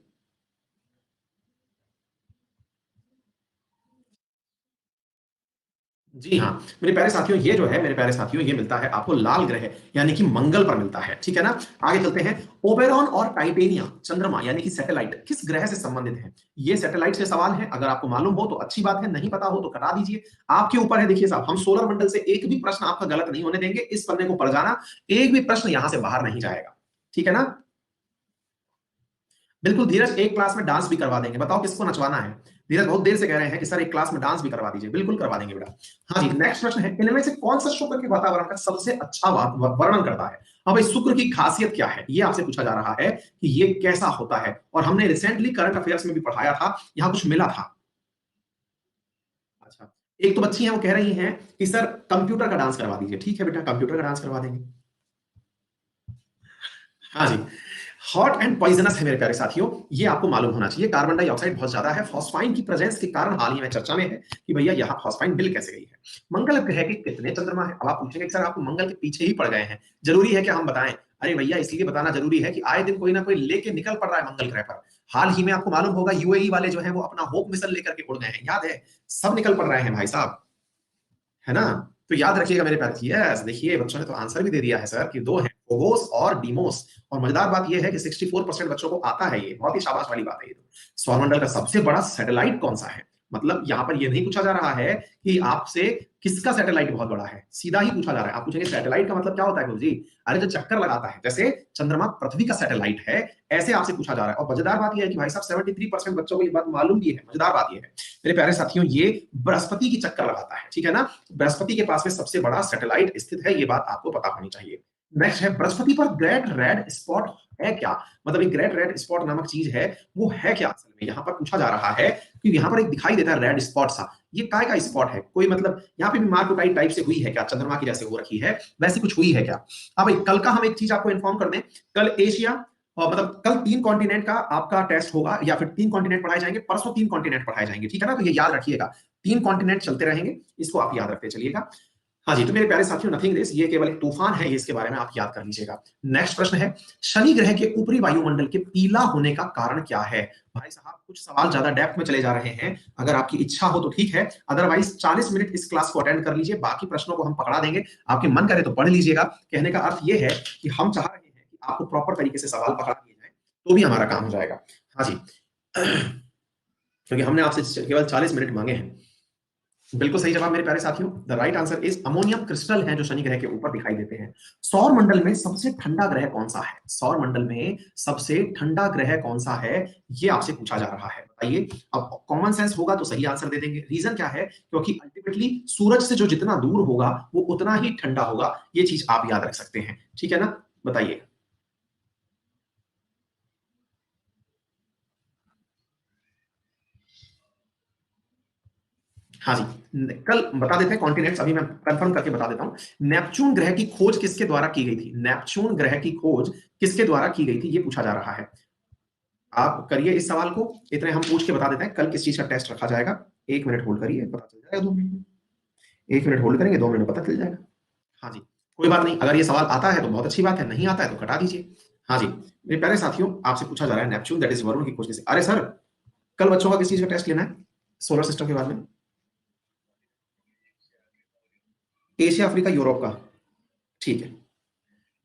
जी हाँ, मेरे प्यारे साथियों, ये जो है मेरे प्यारे साथियों, ये मिलता है आपको लाल ग्रह यानी कि मंगल पर मिलता है। ठीक है ना। आगे चलते हैं। ओबेरॉन और टाइटेनिया चंद्रमा यानी कि सैटेलाइट किस ग्रह से संबंधित है। ये सैटेलाइट से सवाल है, अगर आपको मालूम हो तो अच्छी बात है, नहीं पता हो तो कटा दीजिए, आपके ऊपर है। देखिए साहब, हम सोलर मंडल से एक भी प्रश्न आपका गलत नहीं होने देंगे, इस पन्ने को पढ़ जाना, एक भी प्रश्न यहां से बाहर नहीं जाएगा। ठीक है ना। बिल्कुल धीरज, एक क्लास में डांस भी करवा देंगे, बताओ किसको नचवाना है। धीरज बहुत देर से कह रहे हैं कि सर एक क्लास में डांस भी करवा दीजिए, बिल्कुल करवा देंगे बेटा। हाँ जी, नेक्स्ट प्रश्न है, इनमें से कौन सा शुक्र के वातावरण का सबसे अच्छा वर्णन करता है। अब भाई शुक्र की खासियत क्या है, ये आपसे पूछा जा रहा है कि ये कैसा होता है, और हमने रिसेंटली करंट अफेयर्स में भी पढ़ाया था, यहाँ कुछ मिला था। अच्छा, एक तो बच्ची है वो कह रही हैं कि सर कंप्यूटर का डांस करवा दीजिए। ठीक है बेटा, कंप्यूटर का डांस करवा देंगे। हाँ जी। हॉट एंड पॉइजनस है मेरे प्यारे साथियों, ये आपको मालूम होना चाहिए। कार्बन डाइऑक्साइड बहुत ज्यादा है, फॉस्फाइन की प्रेजेंस के कारण हाल ही में चर्चा में है कि भैया यहाँ फॉस्फाइन मिल कैसे गई है। मंगल ग्रह के कितने चंद्रमा है। अब आप पूछेंगे कि सर आपको मंगल के पीछे ही पड़ गए हैं, जरूरी है कि हम बताएं। अरे भैया इसलिए बताना जरूरी है कि आए दिन कोई ना कोई लेके निकल पड़ रहा है मंगल ग्रह पर। हाल ही में आपको मालूम होगा यूएई वाले जो है वो अपना होप मिशन लेकर के उड़ गए हैं, याद है। सब निकल पड़ रहे हैं भाई साहब, है ना। तो याद रखिएगा मेरे प्यारे। यस, देखिए बच्चों ने तो आंसर भी दे दिया है सर कि दो है, फोगोस और डीमोस। और मजेदार बात यह है कि 64% बच्चों को आता है, ये बहुत ही शाबाश वाली बात है। ये तो सौरमंडल का सबसे बड़ा सैटेलाइट कौन सा है, मतलब यहां पर यह नहीं पूछा जा रहा है कि आपसे किसका सैटेलाइट बहुत बड़ा है, सीधा ही पूछा जा रहा है। आप पूछेंगे सैटेलाइट का मतलब क्या होता है गुरुजी। अरे जो चक्कर लगाता है, जैसे चंद्रमा पृथ्वी का सैटेलाइट है, ऐसे आपसे पूछा जा रहा है। और मजेदार बात यह है कि भाई साहब 73% बच्चों को ये बात मालूम भी है। मजेदार बात यह है मेरे प्यारे साथियों, ये बृहस्पति की चक्कर लगाता है। ठीक है ना। बृहस्पति के पास में सबसे बड़ा सैटेलाइट स्थित है, ये बात आपको पता होनी चाहिए। नेक्स्ट है, बृहस्पति पर ग्रेट रेड स्पॉट है क्या। मतलब एक ग्रेट रेड स्पॉट नामक चीज है, वो है क्या असल में, यहाँ पर पूछा जा रहा है कि यहाँ पर एक दिखाई देता है रेड स्पॉट सा, ये काय का स्पॉट है, कोई मतलब यहाँ पे भी मार्कोटाइट टाइप से हुई है क्या, चंद्रमा की जैसे हो रखी है वैसी कुछ हुई है क्या। अब भाई कल का हम एक चीज आपको इन्फॉर्म कर दें, कल एशिया और मतलब कल 3 कॉन्टिनेंट का आपका टेस्ट होगा, या फिर 3 कॉन्टिनेंट पढ़ाए जाएंगे, परसों 3 कॉन्टिनेंट पढ़ाए जाएंगे। ठीक है ना, तो ये याद रखिएगा, 3 कॉन्टिनेंट चलते रहेंगे, इसको आप याद रखते चलिएगा। हाँ जी, तो मेरे प्यारे साथियों नथिंग दिस, ये केवल एक तूफान है, ये इसके बारे में आप याद कर लीजिएगा। नेक्स्ट प्रश्न है, शनि ग्रह के ऊपरी वायुमंडल के पीला होने का कारण क्या है। भाई साहब कुछ सवाल ज्यादा डेप्थ में चले जा रहे हैं, अगर आपकी इच्छा हो तो ठीक है, अदरवाइज 40 मिनट इस क्लास को अटेंड कर लीजिए, बाकी प्रश्नों को हम पकड़ा देंगे, आपके मन करे तो पढ़ लीजिएगा। कहने का अर्थ ये है कि हम चाह रहे हैं कि आपको प्रॉपर तरीके से सवाल पकड़ा दिए जाए, तो भी हमारा काम हो जाएगा। हाँ जी, क्योंकि हमने आपसे केवल 40 मिनट मांगे हैं। बिल्कुल सही जवाब मेरे प्यारे साथियों, the right answer is ammonium crystal है जो शनि ग्रह के ऊपर दिखाई देते हैं। सौर मंडल में सबसे ठंडा ग्रह कौन सा है, सौर मंडल में सबसे ठंडा ग्रह कौन सा है, ये आपसे पूछा जा रहा है, बताइए। अब कॉमन सेंस होगा तो सही आंसर दे देंगे। रीजन क्या है, क्योंकि अल्टीमेटली सूरज से जो जितना दूर होगा वो उतना ही ठंडा होगा, ये चीज आप याद रख सकते हैं। ठीक है ना, बताइए। हाँ जी, कल बता देते हैं कॉन्टिनेंट्स, अभी मैं कंफर्म करके बता देता हूं। नेपच्यून ग्रह की खोज किसके द्वारा की गई थी, नेपच्यून ग्रह की खोज किसके द्वारा की गई थी, ये पूछा जा रहा है। आप करिए इस सवाल को, इतने हम पूछ के बता देते हैं कल किस चीज का टेस्ट रखा जाएगा। 1 मिनट होल्ड करिए, पता चल जाएगा 2 मिनट में। 1 मिनट होल्ड करेंगे, 2 मिनट में पता चल जाएगा। हाँ जी, कोई बात नहीं, अगर ये सवाल आता है तो बहुत अच्छी बात है, नहीं आता है तो कटा दीजिए। हाँ जी, मेरे प्यारे साथियों आपसे पूछा जा रहा है नेपच्यून दैट इज वरुण की खोज किसे। अरे सर, कल बच्चों का किस चीज का टेस्ट लेना है, सोलर सिस्टम के बारे में। एशिया अफ्रीका यूरोप का, ठीक है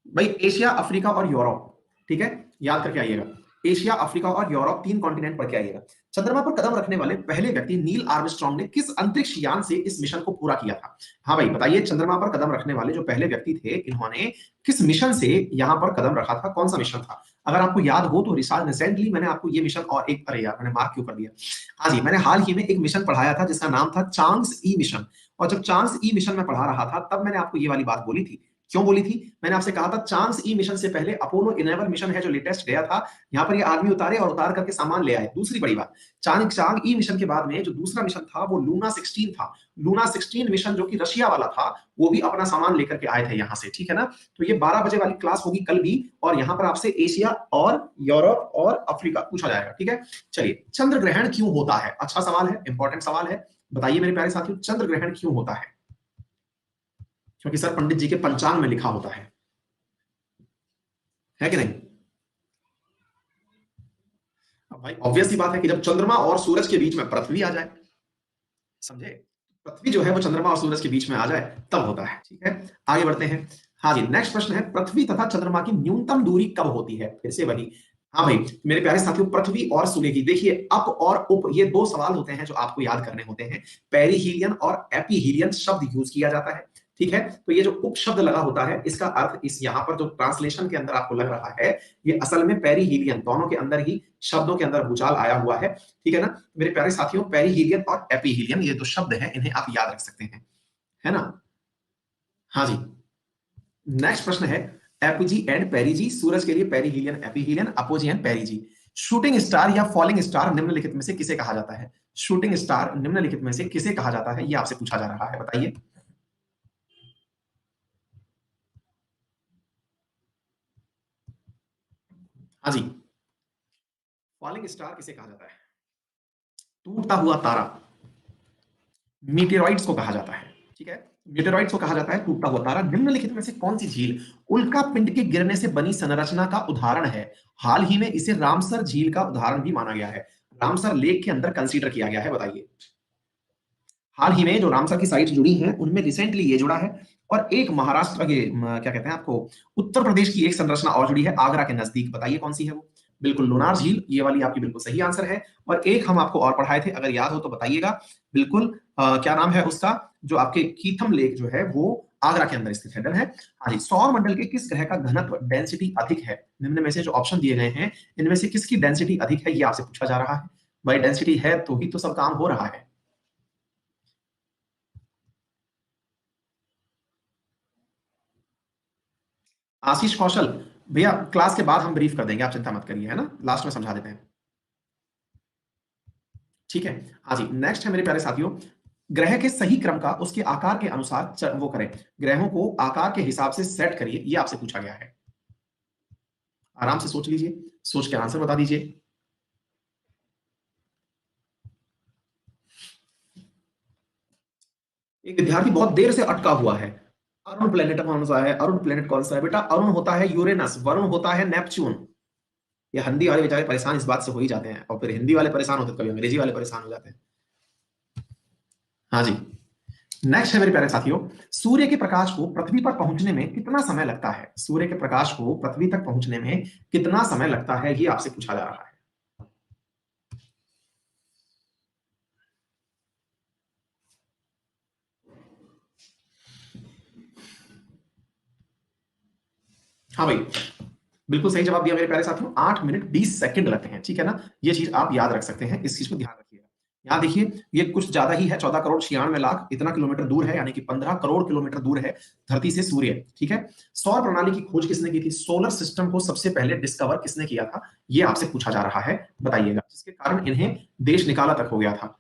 भाई, एशिया अफ्रीका और यूरोप, ठीक है, याद करके आइएगा। एशिया, अफ्रीका और यूरोप, 3 कॉन्टिनेंट पढ़ के आइएगा। चंद्रमा पर कदम रखने वाले पहले व्यक्ति नील आर्मस्ट्रांग ने किस अंतरिक्ष यान से इस मिशन को पूरा किया था? हाँ भाई बताइए, चंद्रमा पर कदम रखने वाले जो पहले व्यक्ति थे, इन्होंने किस मिशन से यहां पर कदम रखा था? कौन सा मिशन था? अगर आपको याद हो तो रिसेंटली मैंने आपको ये मिशन और एक, अरे यार मैंने मार्क क्यों कर दिया? हाँ जी, मैंने हाल ही में एक मिशन पढ़ाया था जिसका नाम था चांग्स ई मिशन। और जब चांग्स ई मिशन में पढ़ा रहा था तब मैंने आपको ये वाली बात बोली थी। क्यों बोली थी? मैंने आपसे कहा था चांस ई मिशन से पहले अपोलो 11 मिशन है जो लेटेस्ट गया था, यहां पर ये आदमी उतारे और उतार करके सामान ले आए। दूसरी बड़ी बात, चांग ई मिशन के बाद में जो दूसरा मिशन था वो लूना 16 था। लूना 16 मिशन जो कि रशिया वाला था, वो भी अपना सामान लेकर के आए थे यहां से, ठीक है ना? तो ये 12 बजे वाली क्लास होगी कल भी, और यहां पर आपसे एशिया और यूरोप और अफ्रीका पूछा जाएगा, ठीक है? चलिए, चंद्र ग्रहण क्यों होता है? अच्छा सवाल है, इंपॉर्टेंट सवाल है। बताइए मेरे प्यारे साथियों, चंद्र ग्रहण क्यों होता है? क्योंकि सर पंडित जी के पंचांग में लिखा होता है कि नहीं? अब भाई ऑब्वियस सी बात है कि जब चंद्रमा और सूरज के बीच में पृथ्वी आ जाए, समझे? पृथ्वी जो है वो चंद्रमा और सूरज के बीच में आ जाए तब होता है, ठीक है? आगे बढ़ते हैं। हाँ जी, नेक्स्ट प्रश्न है, पृथ्वी तथा चंद्रमा की न्यूनतम दूरी कब होती है? फिर से वही। हाँ भाई मेरे प्यारे साथियों, पृथ्वी और सूर्य की, देखिए अप और उप, ये दो सवाल होते हैं जो आपको याद करने होते हैं। पेरिहीलियन और एपीहीलियन शब्द यूज किया जाता है, ठीक है? तो ये जो उप शब्द लगा होता है, इसका अर्थ इस यहां पर जो ट्रांसलेशन के अंदर आपको लग रहा है, ये असल में पेरिहीलियन, दोनों के अंदर ही शब्दों के अंदर भूचाल आया हुआ है, ठीक है ना? मेरे प्यारे साथियों, पेरिहीलियन और एपीहीलियन ये दो शब्द हैं, इन्हें आप याद रख सकते हैं, है ना? हाँ जी। नेक्स्ट प्रश्न है, एपोजी एंड पेरिजी, सूरज के लिए perihelion aphelion, apogee and perigee. Shooting star या फॉलिंग स्टार निम्नलिखित में से किसे कहा जाता है? शूटिंग स्टार निम्नलिखित में से किसे कहा जाता है, ये आपसे पूछा जा रहा है, बताइए। हाँ जी, फॉलिंग स्टार किसे कहा जाता है? टूटता हुआ तारा मीटेरॉइड्स को कहा जाता है, ठीक है? मीटेरॉइड्स को कहा जाता है टूटता हुआ तारा। निम्नलिखित में से कौन सी झील उल्का पिंड के गिरने से बनी संरचना का उदाहरण है? हाल ही में इसे रामसर झील का उदाहरण भी माना गया है, रामसर लेक के अंदर कंसीडर किया गया है, बताइए। हाल ही में जो रामसर की साइट जुड़ी हैं उनमें रिसेंटली ये जुड़ा है, और एक महाराष्ट्र के क्या कहते हैं आपको, उत्तर प्रदेश की एक संरचना और जुड़ी है आगरा के नजदीक, बताइए कौन सी है वो? बिल्कुल लोनार झील, ये वाली आपकी बिल्कुल सही आंसर है। और एक हम आपको और पढ़ाए थे, अगर याद हो तो बताइएगा। बिल्कुल क्या नाम है उसका, जो आपके कीथम लेक जो है वो आगरा के अंदर स्थित है, डन है। हाँ जी, सौर मंडल के किस ग्रह का घनत्व डेंसिटी अधिक है? निम्न में से जो ऑप्शन दिए गए हैं इनमें से किसकी डेंसिटी अधिक है, ये आपसे पूछा जा रहा है। भाई डेंसिटी है तो ही तो सब काम हो रहा है। आशीष कौशल, भैया क्लास के बाद हम ब्रीफ कर देंगे, आप चिंता मत करिए, है ना? लास्ट में समझा देते हैं, ठीक है? हाँ जी, नेक्स्ट है मेरे प्यारे साथियों, ग्रह के सही क्रम का उसके आकार के अनुसार वो करें, ग्रहों को आकार के हिसाब से सेट करिए, ये आपसे पूछा गया है। आराम से सोच लीजिए, सोच के आंसर बता दीजिए। एक विद्यार्थी बहुत देर से अटका हुआ है। अरुण प्लेनेट कौन सा है? अरुण प्लेनेट कौन सा है बेटा? अरुण होता है यूरेनस, वरुण होता है नेपच्यून। ये हिंदी वाले बेचारे परेशान इस बात से हो ही जाते हैं, और फिर हिंदी वाले परेशान होते हैं, कभी अंग्रेजी वाले परेशान हो जाते हैं। हाँ जी, नेक्स्ट है मेरे प्यारे साथियों, सूर्य के प्रकाश को पृथ्वी पर पहुंचने में कितना समय लगता है? सूर्य के प्रकाश को पृथ्वी तक पहुंचने में कितना समय लगता है, ये आपसे पूछा जा रहा है। हाँ भाई, बिल्कुल सही जवाब दिया मेरे प्यारे साथियों, 8 मिनट 20 सेकंड लगते हैं, ठीक है ना? ये चीज आप याद रख सकते हैं, इस चीज को ध्यान रखिएगा। यहाँ देखिए, ये कुछ ज्यादा ही है, 14 करोड़ 96 लाख इतना किलोमीटर दूर है, यानी कि 15 करोड़ किलोमीटर दूर है धरती से सूर्य, ठीक है? सौर प्रणाली की खोज किसने की थी? सोलर सिस्टम को सबसे पहले डिस्कवर किसने किया था, ये आपसे पूछा जा रहा है, बताइएगा, जिसके कारण इन्हें देश निकाला तक हो गया था।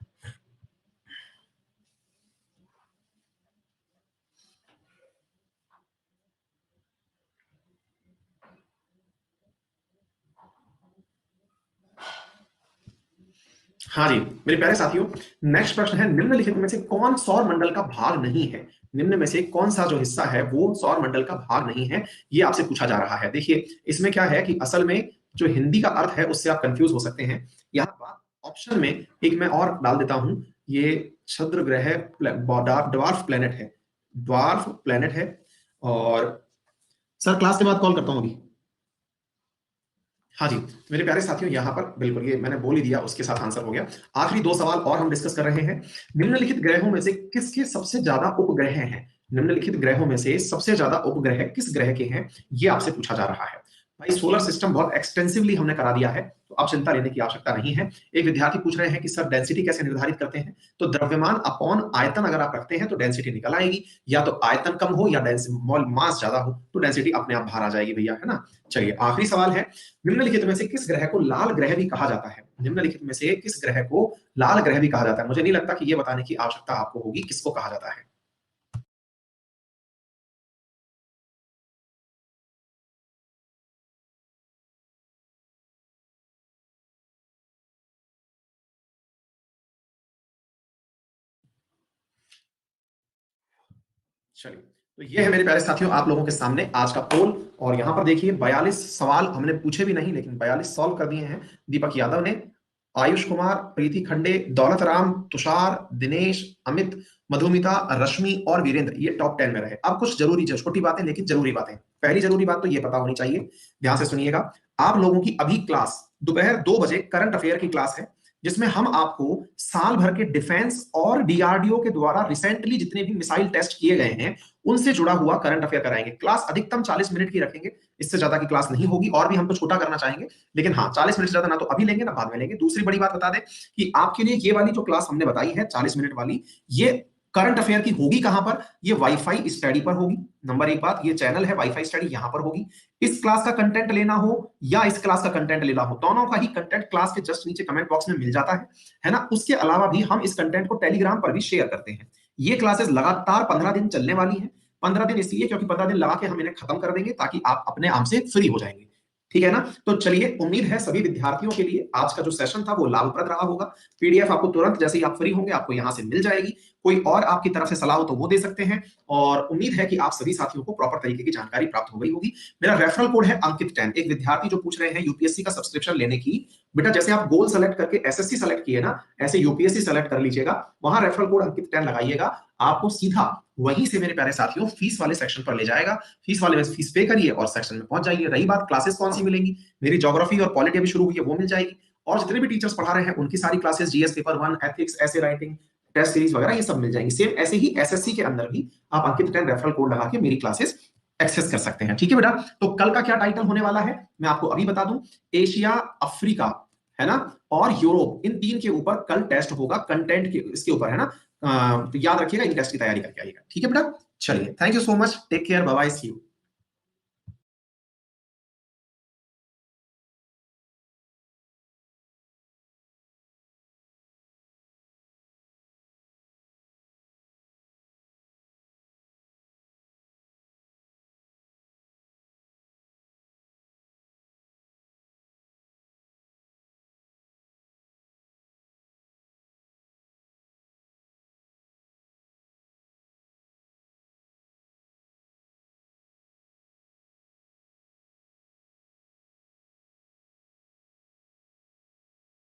हाँ जी, मेरे प्यारे साथियों, नेक्स्ट प्रश्न है, निम्नलिखित में से कौन सौर मंडल का भाग नहीं है? निम्न में से कौन सा जो हिस्सा है वो सौर मंडल का भाग नहीं है, ये आपसे पूछा जा रहा है। देखिए इसमें क्या है कि असल में जो हिंदी का अर्थ है उससे आप कंफ्यूज हो सकते हैं। यहाँ ऑप्शन में एक मैं और डाल देता हूं, ये क्षुद्र ग्रह ड्वार्फ प्लेनेट है, ड्वार्फ प्लेनेट है। और सर क्लास के बाद कॉल करता हूं अभी। हाँ जी, मेरे प्यारे साथियों, यहाँ पर बिल्कुल ये मैंने बोल ही दिया, उसके साथ आंसर हो गया। आखिरी 2 सवाल और हम डिस्कस कर रहे हैं। निम्नलिखित ग्रहों में से किसके सबसे ज्यादा उपग्रह हैं? निम्नलिखित ग्रहों में से सबसे ज्यादा उपग्रह किस ग्रह के हैं? ये आपसे पूछा जा रहा है। भाई सोलर सिस्टम बहुत एक्सटेंसिवली हमने करा दिया है, तो अब चिंता लेने की आवश्यकता नहीं है। एक विद्यार्थी पूछ रहे हैं कि सर डेंसिटी कैसे निर्धारित करते हैं? तो द्रव्यमान अपॉन आयतन अगर आप रखते हैं तो डेंसिटी निकल आएगी। या तो आयतन कम हो या मास ज्यादा हो तो डेंसिटी अपने आप बाहर आ जाएगी भैया, है ना? चलिए आखिरी सवाल है, निम्नलिखित में से किस ग्रह को लाल ग्रह भी कहा जाता है? निम्नलिखित में से किस ग्रह को लाल ग्रह भी कहा जाता है? मुझे नहीं लगता कि ये बताने की आवश्यकता आपको होगी किसको कहा जाता है। चलिए, तो ये है मेरे प्यारे साथियों आप लोगों के सामने आज का पोल। और यहां पर देखिए 42 सवाल हमने पूछे भी नहीं लेकिन 42 सॉल्व कर दिए हैं दीपक यादव ने, आयुष कुमार, प्रीति खंडे, दौलत राम, तुषार, दिनेश, अमित, मधुमिता, रश्मि और वीरेंद्र, ये टॉप 10 में रहे। अब कुछ जरूरी छोटी बातें लेकिन जरूरी बातें। पहली जरूरी बात तो ये पता होनी चाहिए, ध्यान से सुनिएगा। आप लोगों की अभी क्लास दोपहर 2 बजे करंट अफेयर की क्लास है, जिसमें हम आपको साल भर के डिफेंस और डीआरडीओ के द्वारा रिसेंटली जितने भी मिसाइल टेस्ट किए गए हैं उनसे जुड़ा हुआ करंट अफेयर कराएंगे। क्लास अधिकतम 40 मिनट की रखेंगे, इससे ज्यादा की क्लास नहीं होगी। और भी हम तो छोटा करना चाहेंगे, लेकिन हाँ 40 मिनट से ज्यादा ना तो अभी लेंगे ना बाद में लेंगे। दूसरी बड़ी बात बता दें कि आपके लिए ये वाली जो क्लास हमने बताई है 40 मिनट वाली, ये करंट अफेयर की होगी कहां पर? ये वाईफाई स्टडी पर होगी। नंबर एक बात, ये चैनल है वाईफाई स्टडी, यहां पर होगी। इस क्लास का कंटेंट लेना हो या इस क्लास का कंटेंट लेना हो, दोनों का ही कंटेंट क्लास के जस्ट नीचे कमेंट बॉक्स में मिल जाता है ना? उसके अलावा भी हम इस कंटेंट को टेलीग्राम पर भी शेयर करते हैं। ये क्लासेस लगातार 15 दिन चलने वाली हैं। 15 दिन इसलिए क्योंकि 15 दिन लगा के हम इन्हें खत्म कर देंगे ताकि आप अपने आप से फ्री हो जाएंगे। ठीक है ना? तो चलिए, उम्मीद है सभी विद्यार्थियों के लिए आज का जो सेशन था वो लाभप्रद रहा होगा। पीडीएफ आपको तुरंत जैसे ही आप फ्री होंगे आपको यहां से मिल जाएगी। कोई और आपकी तरफ से सलाह हो तो वो दे सकते हैं। और उम्मीद है कि आप सभी साथियों को प्रॉपर तरीके की जानकारी प्राप्त हो गई होगी। मेरा रेफरल कोड है अंकित 10। एक विद्यार्थी जो पूछ रहे हैं यूपीएससी का सब्सक्रिप्शन लेने की, बेटा जैसे आप गोल सेलेक्ट करके एसएससी सेलेक्ट किए ना, ऐसे यूपीएससी सेलेक्ट कर लीजिएगा। वहां रेफरल कोड अंकित 10 लगाइएगा, आपको सीधा वहीं से मेरे प्यारे साथियों फीस वाले सेक्शन पर ले जाएगा। फीस वाले में फीस पे करिए और सेक्शन में पहुंच जाइए। रही बात क्लासेस कौन सी मिलेंगी, मेरी ज्योग्राफी और पॉलिटी अभी शुरू हुई है, वो मिल जाएगी। और जितने भी टीचर्स पढ़ा रहे हैं उनकी सारी क्लासेस, जीएस पेपर 1, एथिक्स, ऐसे राइटिंग, टेस्ट सीरीज वगैरह, ये सब मिल जाएंगी। सेम ऐसे ही एसएससी के अंदर भी आप अंकित 10 रेफरल कोड लगा के मेरी क्लासेस एक्सेस कर सकते हैं। ठीक है बेटा? तो कल का क्या टाइटल होने वाला है मैं आपको अभी बता दूं। एशिया, अफ्रीका, है ना, और यूरोप, इन 3 के ऊपर कल टेस्ट होगा कंटेंट के इसके ऊपर, है ना? तो याद रखिएगा, इन टेस्ट की तैयारी करके आइएगा। ठीक है बेटा? चलिए, thank you so much, take care, bye bye, see you.